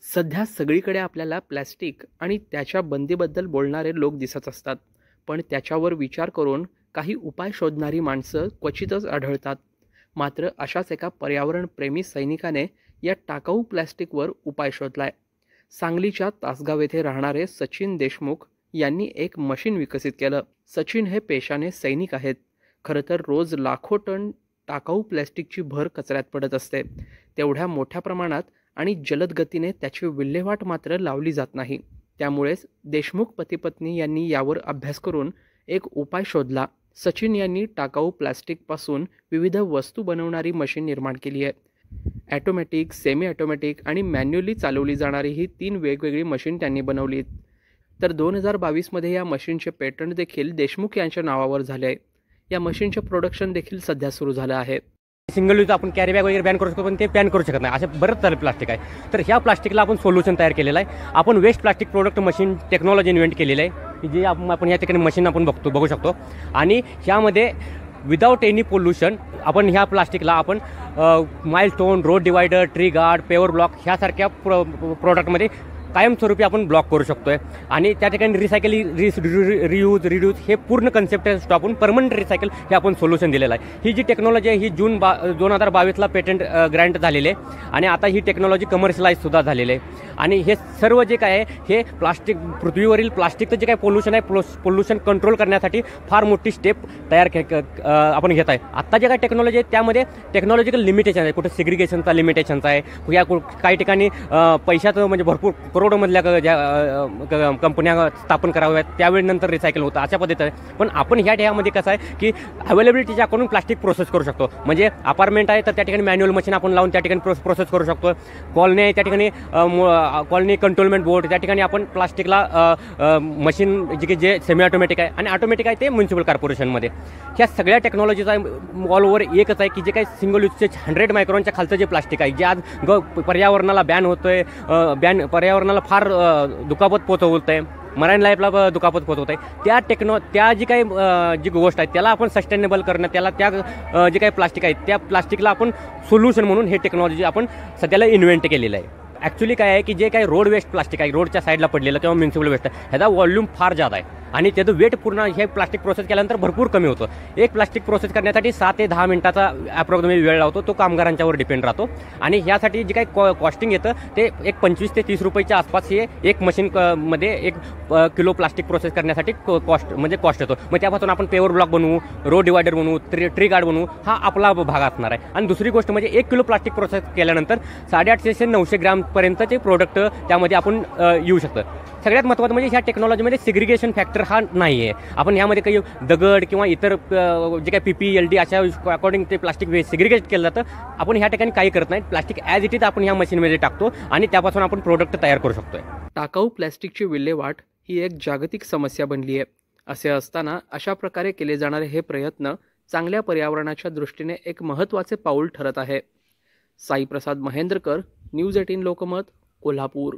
सध्या सगळीकडे आपल्याला प्लॅस्टिक आणि त्याच्या बंदीबद्दल बोलणारे लोक दिसत असतात, पण त्याच्यावर विचार करून काही उपाय शोधणारी माणसं क्वचितच आढळतात. मात्र अशाच एका पर्यावरणप्रेमी सैनिकाने या टाकाऊ प्लॅस्टिकवर उपाय शोधलाय. सांगलीच्या तासगाव येथे राहणारे सचिन देशमुख यांनी एक मशीन विकसित केलं. सचिन हे पेशाने सैनिक आहेत. खरं तर रोज लाखो टन टाकाऊ प्लॅस्टिकची भर कचऱ्यात पडत असते. तेवढ्या मोठ्या प्रमाणात आणि जलद गतीने त्याची विल्हेवाट मात्र लावली जात नाही. त्यामुळेच देशमुख पती-पत्नी यांनी यावर अभ्यास करून एक उपाय शोधला. सचिन यांनी टाकाऊ प्लॅस्टिकपासून विविध वस्तू बनवणारी मशीन निर्माण केली आहे. ॲटोमॅटिक, सेमी ॲटोमॅटिक आणि मॅन्युअली चालवली जाणारी ही 3 वेगवेगळी मशीन त्यांनी बनवली. तर 2022 या मशीनचे पेटंट देखील देशमुख यांच्या नावावर झाले आहे. या मशीनचे प्रोडक्शन देखील सध्या सुरू झालं आहे. सिंगल यूज आपण कॅरी बॅग वगैरे बॅन करू शकतो, पण ते बॅन करू शकत नाही. असे बरंच सारे प्लास्टिक आहे. तर ह्या प्लास्टिकला आपण सोल्युशन तयार केलेलं आहे. आपण waste plastic product machine technology invent केलेलं आहे, जे आपण या ठिकाणी मशीन आपण बघू शकतो. आणि ह्यामध्ये विदाऊट एनी पोल्युशन आपण ह्या प्लास्टिकला आपण milestone, road divider, tree guard, paver block ह्यासारख्या प्रोडक्टमध्ये कायमस्वरूपी आपण ब्लॉक करू शकतो आहे. आणि त्या ठिकाणी रियूज रिड्यूज हे पूर्ण कन्सेप्ट आपण परमनंट रिसायकल हे आपण सोल्युशन दिलेलं आहे. ही जी टेक्नॉलॉजी आहे ही जून 2022 पेटंट ग्रँट झालेले आहे आणि आता ही टेक्नॉलॉजी कमर्शियलाइजसुद्धा झालेली आहे. आणि हे सर्व जे काय आहे हे प्लास्टिक, पृथ्वीवरील प्लास्टिकचं जे काही पोल्युशन आहे, पोल्युशन कंट्रोल करण्यासाठी फार मोठी स्टेप आपण घेत आहे. आत्ता जे काही टेक्नॉलॉजी आहे त्यामध्ये टेक्नॉलॉजिकल लिमिटेशन आहे. कुठे सेग्रिगेशनचा लिमिटेशनचा आहे, या काही ठिकाणी पैशाचं म्हणजे भरपूर करोडमधल्या ज्या कंपन्या स्थापन कराव्यात त्यावेळी नंतर रिसायकल होतं अशा पद्धतीचं आहे. पण आपण ह्या ह्यामध्ये कसं आहे की अवेलेबिलिटीच्या करून प्लास्टिक प्रोसेस करू शकतो. म्हणजे अपार्टमेंट आहे तर त्या ठिकाणी मॅन्युअल मशीन आपण लावून त्या ठिकाणी प्रोसेस करू शकतो. कॉलनी आहे त्या ठिकाणी कॉलनी कंट्रोलमेंट बोर्ड त्या ठिकाणी आपण प्लास्टिकला मशीन जे सेमी ऑटोमॅटिक आहे आणि ऑटोमॅटिक आहे ते म्युन्सिपल कॉर्पोरेशनमध्ये. ह्या सगळ्या टेक्नॉलॉजीचा ऑल ओव्हर एकच आहे की जे काही सिंगल यूजचे 100 मायक्रॉनच्या खालचं जे प्लास्टिक आहे जे आज पर्यावरणाला बॅन होतोय, पर्यावरणाला फार दुखापत पोहोचवत आहे, मराईन लाईफला दुखापत पोहोचवत आहे. त्या जी गोष्ट आहे त्याला आपण सस्टेनेबल करणं, त्याला त्या जे काही प्लास्टिक आहे त्या प्लास्टिकला आपण सोल्युशन म्हणून हे टेक्नॉलॉजी आपण सध्याला इन्व्हेंट केलेलं आहे. ॲक्च्युली काय आहे की जे काही रोड वेस्ट प्लास्टिक आहे, रोडच्या साईडला पडलेलं किंवा म्युन्सिपल वेस्ट आहे, ह्याचा व्हॉल्यूम फार जादा आहे आणि त्याचं वेट पूर्ण हे प्लास्टिक प्रोसेस केल्यानंतर भरपूर कमी होतं. एक प्लास्टिक प्रोसेस करण्यासाठी 7 ते 10 मिनिटाचा ॲप्रॉक्सिमेट वेळ लावतो. तो कामगारांच्यावर डिपेंड राहतो. आणि ह्यासाठी जे काही कॉस्टिंग येतं ते एक 25 ते 30 रुपयाच्या आसपास हे एक मशीन मध्ये 1 किलो प्लास्टिक प्रोसेस करण्यासाठी कॉस्ट येतो. मग त्यापासून आपण पेवर ब्लॉक बनवू, रोड डिवायडर बनवू, ट्री गार्ड बनवू, हा आपला भाग असणार आहे. आणि दुसरी गोष्ट म्हणजे 1 किलो प्लास्टिक प्रोसेस केल्यानंतर 850 ते 900 ग्रॅमपर्यंतचे प्रोडक्ट त्यामध्ये आपण येऊ शकतं. सगळ्यात महत्त्वाचं म्हणजे ह्या टेक्नॉलॉजीमध्ये सिग्रिगेशन फॅक्टर हा नाही आहे. आपण ह्यामध्ये काही दगड किंवा इतर जे काही PPLD अशा अकॉर्डिंग ते प्लास्टिक सिग्रिगेट केलं जातं. आपण ह्या ठिकाणी काही करत नाही. प्लास्टिक ॲज इट इज आपण ह्या मशीनमध्ये टाकतो आणि त्यापासून आपण प्रोडक्ट तयार करू शकतोय. टाकाऊ प्लॅस्टिकची विल्हेवाट ही एक जागतिक समस्या बनली आहे. असे असताना अशा प्रकारे केले जाणारे हे प्रयत्न चांगल्या पर्यावरणाच्या दृष्टीने एक महत्त्वाचे पाऊल ठरत आहे. साईप्रसाद महेंद्रकर, न्यूज 18 लोकमत, कोल्हापूर.